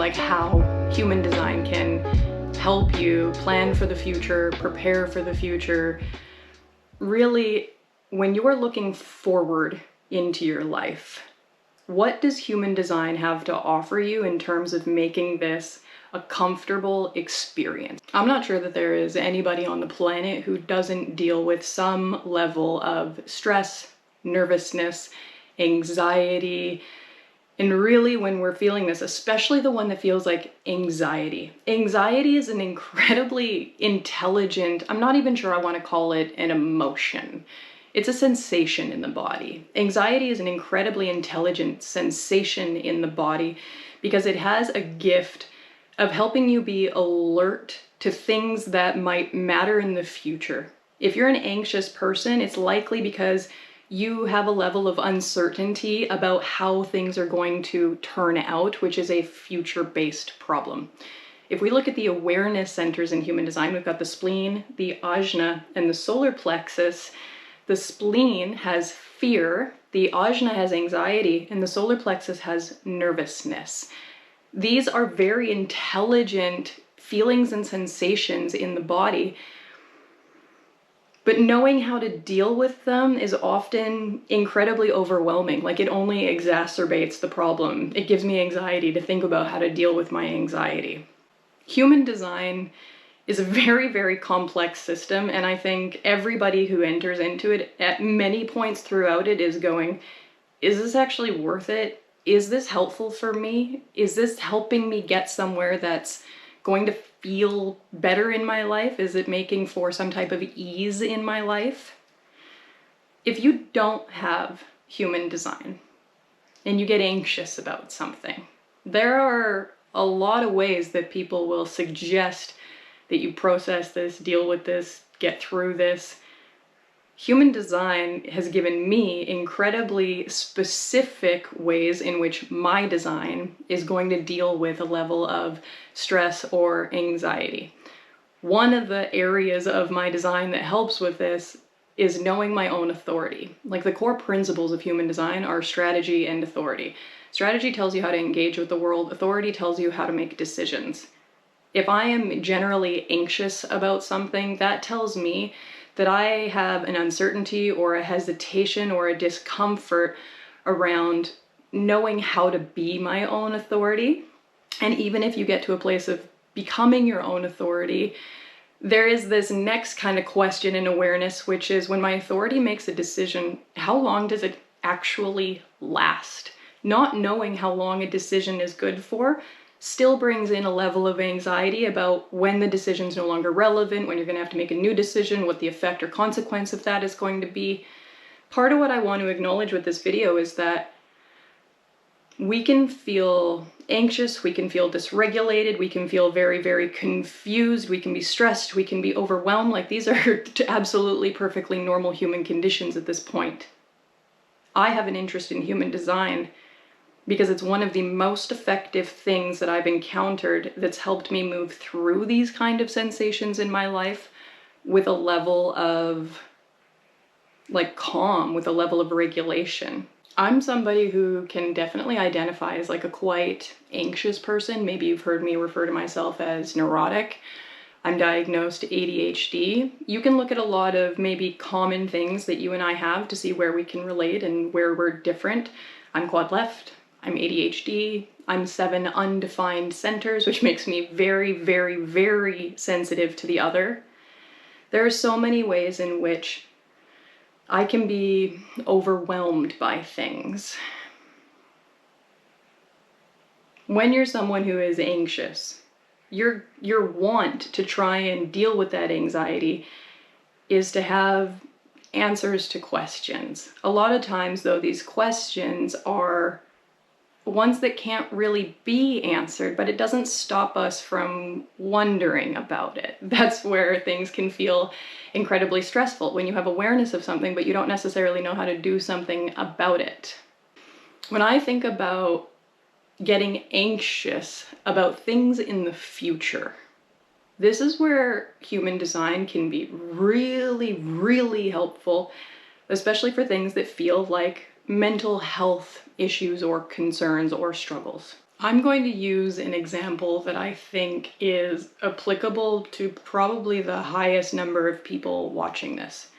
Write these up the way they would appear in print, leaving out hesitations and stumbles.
like how human design can help you plan for the future, prepare for the future. Really, when you are looking forward into your life, what does human design have to offer you in terms of making this a comfortable experience? I'm not sure that there is anybody on the planet who doesn't deal with some level of stress, nervousness, anxiety. And really, when we're feeling this, especially the one that feels like anxiety. Anxiety is an incredibly intelligent, I'm not even sure I want to call it an emotion. It's a sensation in the body. Anxiety is an incredibly intelligent sensation in the body because it has a gift of helping you be alert to things that might matter in the future. If you're an anxious person, it's likely because you have a level of uncertainty about how things are going to turn out, which is a future-based problem. If we look at the awareness centers in human design, we've got the spleen, the ajna, and the solar plexus. The spleen has fear, the ajna has anxiety, and the solar plexus has nervousness. These are very intelligent feelings and sensations in the body, but knowing how to deal with them is often incredibly overwhelming. Like, it only exacerbates the problem. It gives me anxiety to think about how to deal with my anxiety. Human design is a very, very complex system, and I think everybody who enters into it at many points throughout it is going, is this actually worth it? Is this helpful for me? Is this helping me get somewhere that's going to feel better in my life? Is it making for some type of ease in my life? If you don't have human design and you get anxious about something, there are a lot of ways that people will suggest that you process this, deal with this, get through this. Human design has given me incredibly specific ways in which my design is going to deal with a level of stress or anxiety. One of the areas of my design that helps with this is knowing my own authority. Like, the core principles of human design are strategy and authority. Strategy tells you how to engage with the world. Authority tells you how to make decisions. If I am generally anxious about something, that tells me that I have an uncertainty or a hesitation or a discomfort around knowing how to be my own authority. And even if you get to a place of becoming your own authority, there is this next kind of question and awareness, which is, when my authority makes a decision, how long does it actually last? Not knowing how long a decision is good for still brings in a level of anxiety about when the decision's no longer relevant, when you're going to have to make a new decision, what the effect or consequence of that is going to be. Part of what I want to acknowledge with this video is that we can feel anxious, we can feel dysregulated, we can feel very, very confused, we can be stressed, we can be overwhelmed. Like, these are absolutely perfectly normal human conditions at this point. I have an interest in human design because it's one of the most effective things that I've encountered that's helped me move through these kind of sensations in my life with a level of, like, calm, with a level of regulation. I'm somebody who can definitely identify as like a quite anxious person. Maybe you've heard me refer to myself as neurotic. I'm diagnosed ADHD. You can look at a lot of maybe common things that you and I have to see where we can relate and where we're different. I'm quad left. I'm ADHD, I'm 7 undefined centers, which makes me very, very, very sensitive to the other. There are so many ways in which I can be overwhelmed by things. When you're someone who is anxious, your want to try and deal with that anxiety is to have answers to questions. A lot of times, though, these questions are ones that can't really be answered, but it doesn't stop us from wondering about it. That's where things can feel incredibly stressful, when you have awareness of something, but you don't necessarily know how to do something about it. When I think about getting anxious about things in the future, this is where human design can be really, really helpful, especially for things that feel like mental health issues or concerns or struggles. I'm going to use an example that I think is applicable to probably the highest number of people watching this.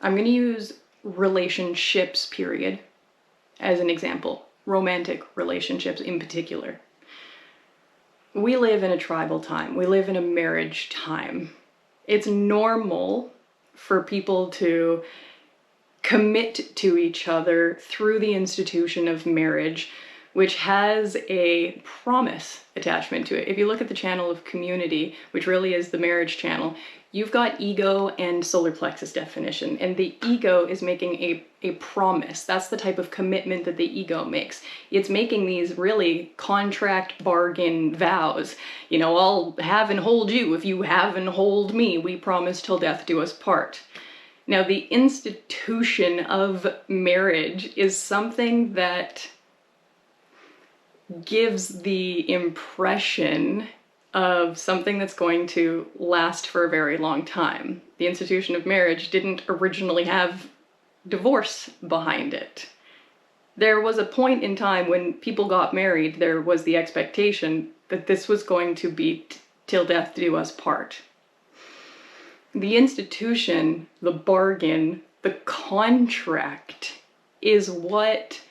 I'm going to use relationships, period, as an example. Romantic relationships in particular. We live in a tribal time. We live in a marriage time. It's normal for people to commit to each other through the institution of marriage, which has a promise attachment to it. If you look at the channel of Community, which really is the marriage channel, you've got ego and solar plexus definition, and the ego is making a promise. That's the type of commitment that the ego makes. It's making these really contract bargain vows. You know, I'll have and hold you if you have and hold me. We promise till death do us part. Now, the institution of marriage is something that gives the impression of something that's going to last for a very long time. The institution of marriage didn't originally have divorce behind it. There was a point in time when people got married, there was the expectation that this was going to be till death do us part. The institution, the bargain, the contract is what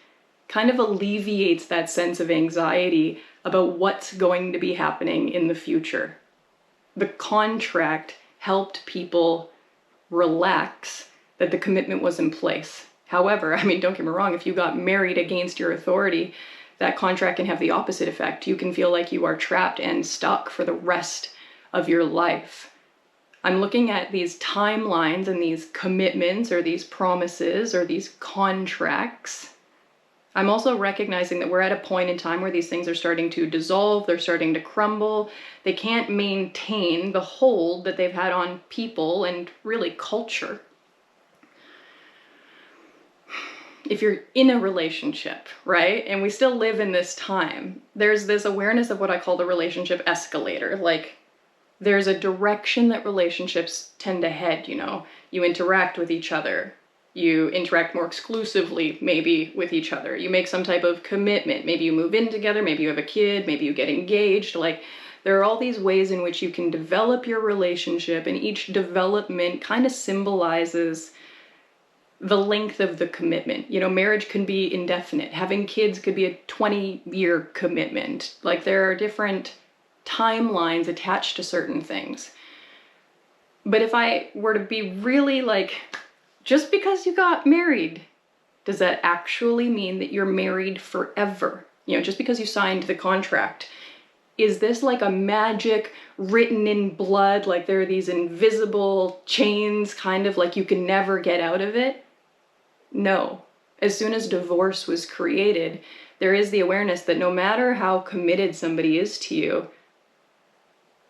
kind of alleviates that sense of anxiety about what's going to be happening in the future. The contract helped people relax that the commitment was in place. However, I mean, don't get me wrong, if you got married against your authority, that contract can have the opposite effect. You can feel like you are trapped and stuck for the rest of your life. I'm looking at these timelines and these commitments or these promises or these contracts. I'm also recognizing that we're at a point in time where these things are starting to dissolve, they're starting to crumble. They can't maintain the hold that they've had on people and really culture. If you're in a relationship, right, and we still live in this time, there's this awareness of what I call the relationship escalator. Like, there's a direction that relationships tend to head, you know. You interact with each other. You interact more exclusively, maybe, with each other. You make some type of commitment. Maybe you move in together, maybe you have a kid, maybe you get engaged. Like, there are all these ways in which you can develop your relationship, and each development kind of symbolizes the length of the commitment. You know, marriage can be indefinite. Having kids could be a 20-year commitment. Like, there are different timelines attached to certain things. But if I were to be really like, just because you got married, does that actually mean that you're married forever? You know, just because you signed the contract, is this like a magic written in blood, like there are these invisible chains, kind of like you can never get out of it? No. As soon as divorce was created, there is the awareness that no matter how committed somebody is to you,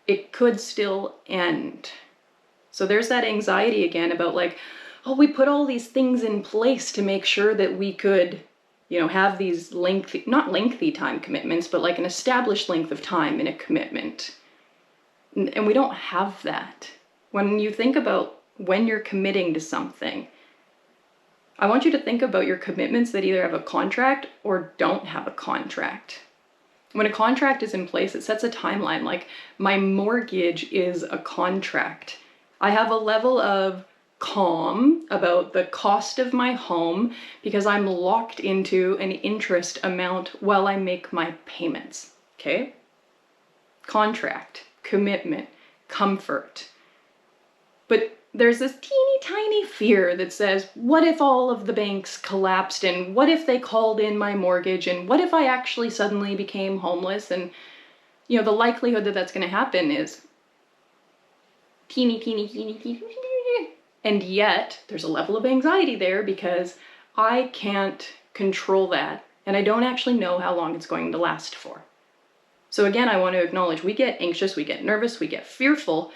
it could still end. So there's that anxiety again about like, oh, we put all these things in place to make sure that we could, you know, have these lengthy, not lengthy time commitments, but like an established length of time in a commitment. And we don't have that. When you think about when you're committing to something, I want you to think about your commitments that either have a contract or don't have a contract. When a contract is in place, it sets a timeline. Like, my mortgage is a contract. I have a level of calm about the cost of my home because I'm locked into an interest amount while I make my payments, okay? Contract, commitment, comfort. But there's this teeny tiny fear that says, what if all of the banks collapsed, and what if they called in my mortgage, and what if I actually suddenly became homeless? And, you know, the likelihood that that's going to happen is teeny. And yet there's a level of anxiety there because I can't control that, and I don't actually know how long it's going to last for. So again, I want to acknowledge we get anxious, we get nervous, we get fearful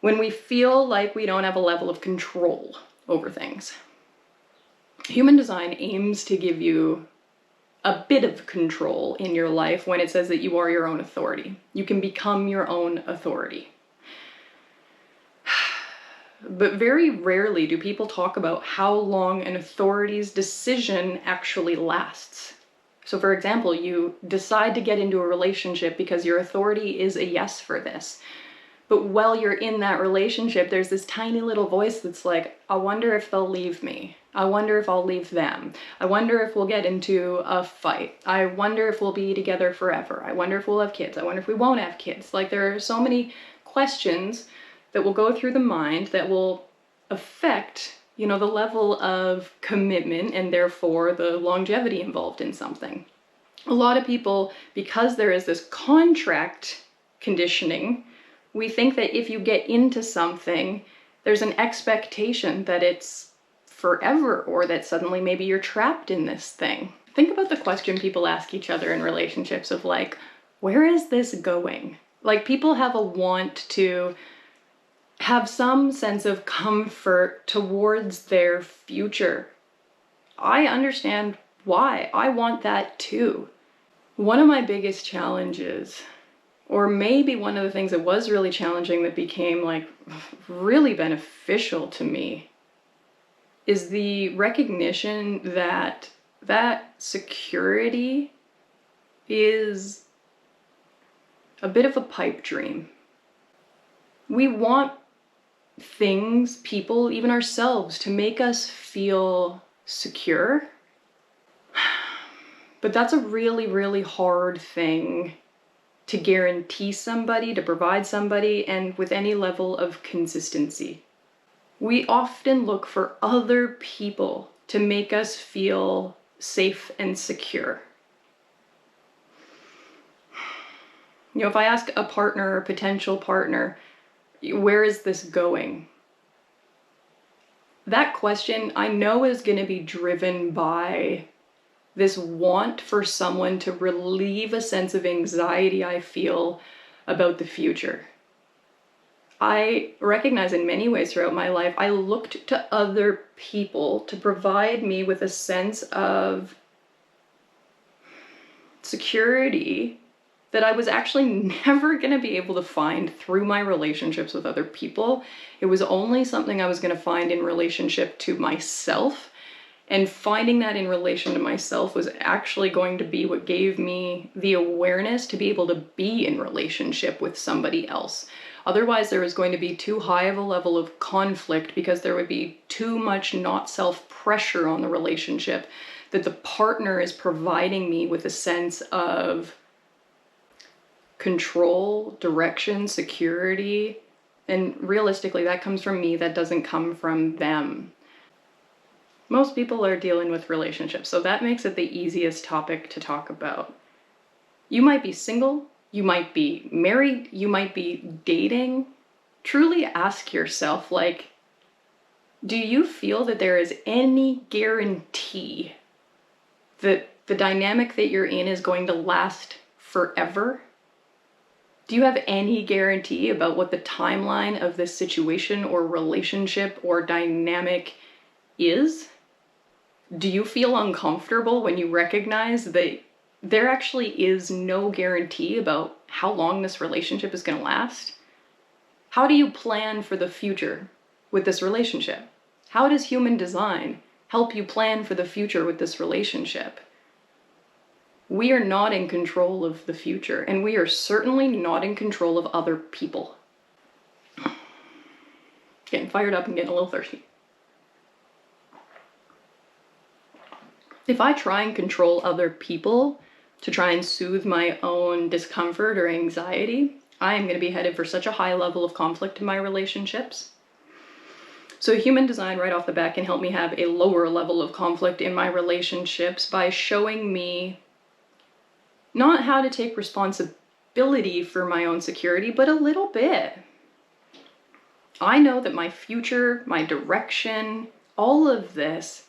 when we feel like we don't have a level of control over things. Human design aims to give you a bit of control in your life when it says that you are your own authority. You can become your own authority. But very rarely do people talk about how long an authority's decision actually lasts. So for example, you decide to get into a relationship because your authority is a yes for this. But while you're in that relationship, there's this tiny little voice that's like, I wonder if they'll leave me. I wonder if I'll leave them. I wonder if we'll get into a fight. I wonder if we'll be together forever. I wonder if we'll have kids. I wonder if we won't have kids. Like, there are so many questions that will go through the mind that will affect, the level of commitment and therefore the longevity involved in something. A lot of people, because there is this contract conditioning, we think that if you get into something, there's an expectation that it's forever, or that suddenly maybe you're trapped in this thing. Think about the question people ask each other in relationships of like, where is this going? Like, people have a want to have some sense of comfort towards their future. I understand why. I want that too. One of my biggest challenges, or maybe one of the things that was really challenging that became like really beneficial to me, is the recognition that security is a bit of a pipe dream. We want things, people, even ourselves, to make us feel secure. But that's a really, really hard thing to guarantee somebody, to provide somebody, and with any level of consistency. We often look for other people to make us feel safe and secure. If I ask a partner or a potential partner, where is this going? That question I know is going to be driven by this want for someone to relieve a sense of anxiety I feel about the future. I recognize in many ways throughout my life, I looked to other people to provide me with a sense of security that I was actually never going to be able to find through my relationships with other people. It was only something I was going to find in relationship to myself. And finding that in relation to myself was actually going to be what gave me the awareness to be able to be in relationship with somebody else. Otherwise, there was going to be too high of a level of conflict because there would be too much not self-pressure on the relationship that the partner is providing me with a sense of control, direction, security. And realistically, that comes from me, that doesn't come from them. Most people are dealing with relationships, so that makes it the easiest topic to talk about. You might be single, you might be married, you might be dating. Truly ask yourself, like, do you feel that there is any guarantee that the dynamic that you're in is going to last forever? Do you have any guarantee about what the timeline of this situation or relationship or dynamic is? Do you feel uncomfortable when you recognize that there actually is no guarantee about how long this relationship is going to last? How do you plan for the future with this relationship? How does human design help you plan for the future with this relationship? We are not in control of the future, and we are certainly not in control of other people. Getting fired up and getting a little thirsty. If I try and control other people to try and soothe my own discomfort or anxiety, I am going to be headed for such a high level of conflict in my relationships. So human design right off the bat can help me have a lower level of conflict in my relationships by showing me not how to take responsibility for my own security, but a little bit. I know that my future, my direction, all of this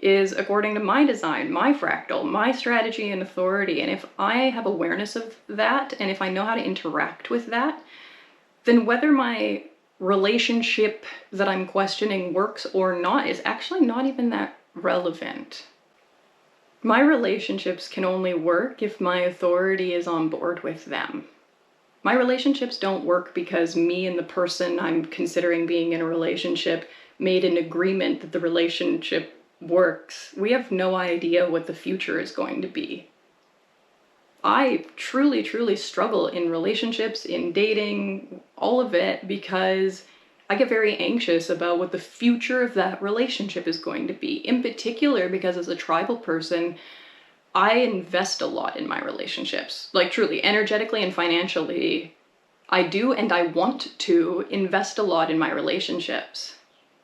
is according to my design, my fractal, my strategy and authority. And if I have awareness of that, and if I know how to interact with that, then whether my relationship that I'm questioning works or not is actually not even that relevant. My relationships can only work if my authority is on board with them. My relationships don't work because me and the person I'm considering being in a relationship made an agreement that the relationship works, we have no idea what the future is going to be. I truly, truly struggle in relationships, in dating, all of it, because I get very anxious about what the future of that relationship is going to be. In particular, because as a tribal person, I invest a lot in my relationships. Like truly, energetically and financially, I do and I want to invest a lot in my relationships.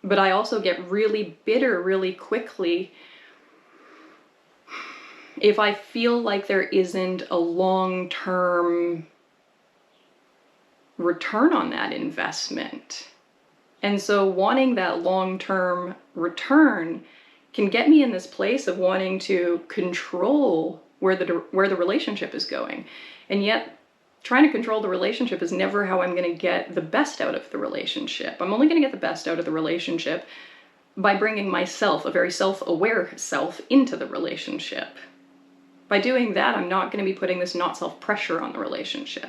But I also get really bitter really quickly if I feel like there isn't a long-term return on that investment. And so wanting that long-term return can get me in this place of wanting to control where the relationship is going. And yet trying to control the relationship is never how I'm going to get the best out of the relationship. I'm only going to get the best out of the relationship by bringing myself, a very self-aware self, into the relationship. By doing that, I'm not going to be putting this not self pressure on the relationship.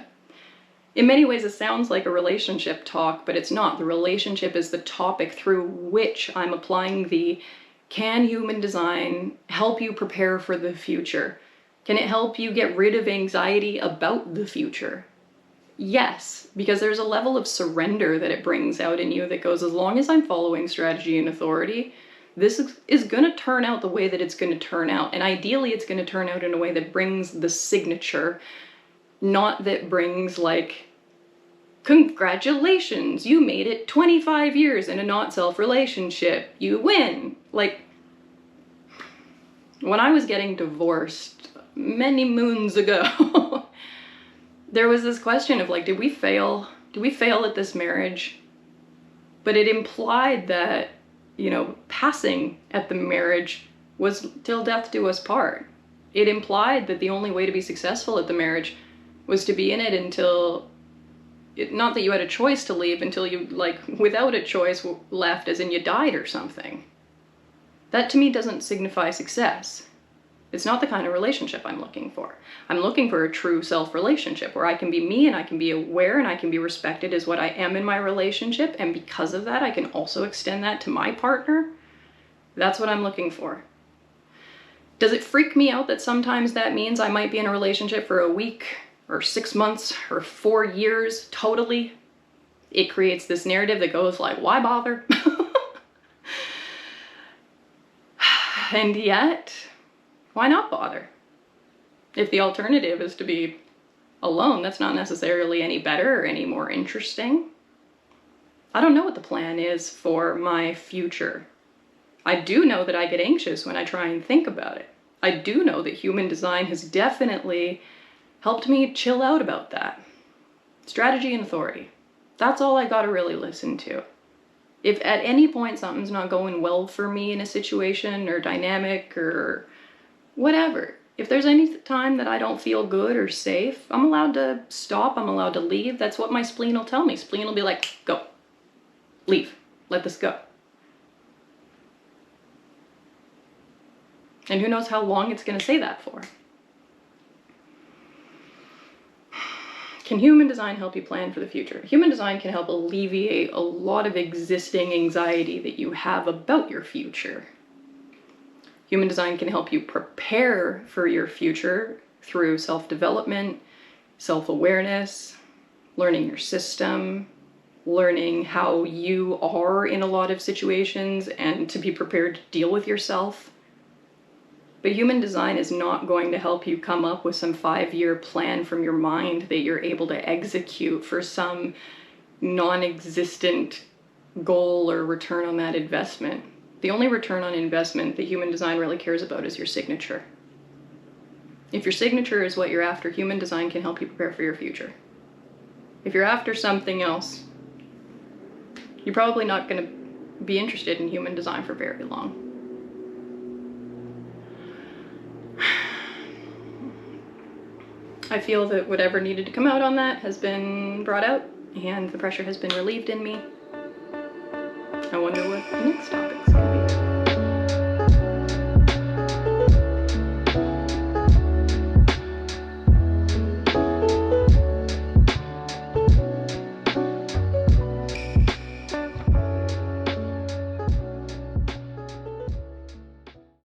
In many ways, it sounds like a relationship talk, but it's not. The relationship is the topic through which I'm applying the can human design help you prepare for the future? Can it help you get rid of anxiety about the future? Yes, because there's a level of surrender that it brings out in you that goes, as long as I'm following strategy and authority, this is going to turn out the way that it's going to turn out. And ideally, it's going to turn out in a way that brings the signature, not that brings like, congratulations, you made it 25 years in a not-self relationship. You win. Like, when I was getting divorced many moons ago, there was this question of like, did we fail? Did we fail at this marriage? But it implied that, you know, passing at the marriage was till death do us part. It implied that the only way to be successful at the marriage was to be in it until, not that you had a choice to leave, until you, like, without a choice left, as in you died or something. That to me doesn't signify success. It's not the kind of relationship I'm looking for. I'm looking for a true self relationship where I can be me and I can be aware and I can be respected as what I am in my relationship. And because of that, I can also extend that to my partner. That's what I'm looking for. Does it freak me out that sometimes that means I might be in a relationship for a week or 6 months or 4 years totally? It creates this narrative that goes like, why bother? And yet, why not bother? If the alternative is to be alone, that's not necessarily any better or any more interesting. I don't know what the plan is for my future. I do know that I get anxious when I try and think about it. I do know that human design has definitely helped me chill out about that. Strategy and authority. That's all I gotta really listen to. If at any point something's not going well for me in a situation or dynamic or whatever, if there's any time that I don't feel good or safe, I'm allowed to stop, I'm allowed to leave. That's what my spleen will tell me. Spleen will be like, go, leave, let this go. And who knows how long it's gonna say that for. Can human design help you plan for the future? Human design can help alleviate a lot of existing anxiety that you have about your future. Human design can help you prepare for your future through self-development, self-awareness, learning your system, learning how you are in a lot of situations and to be prepared to deal with yourself. But human design is not going to help you come up with some 5-year plan from your mind that you're able to execute for some non-existent goal or return on that investment. The only return on investment that human design really cares about is your signature. If your signature is what you're after, human design can help you prepare for your future. If you're after something else, you're probably not going to be interested in human design for very long. I feel that whatever needed to come out on that has been brought out and the pressure has been relieved in me. I wonder what the next topic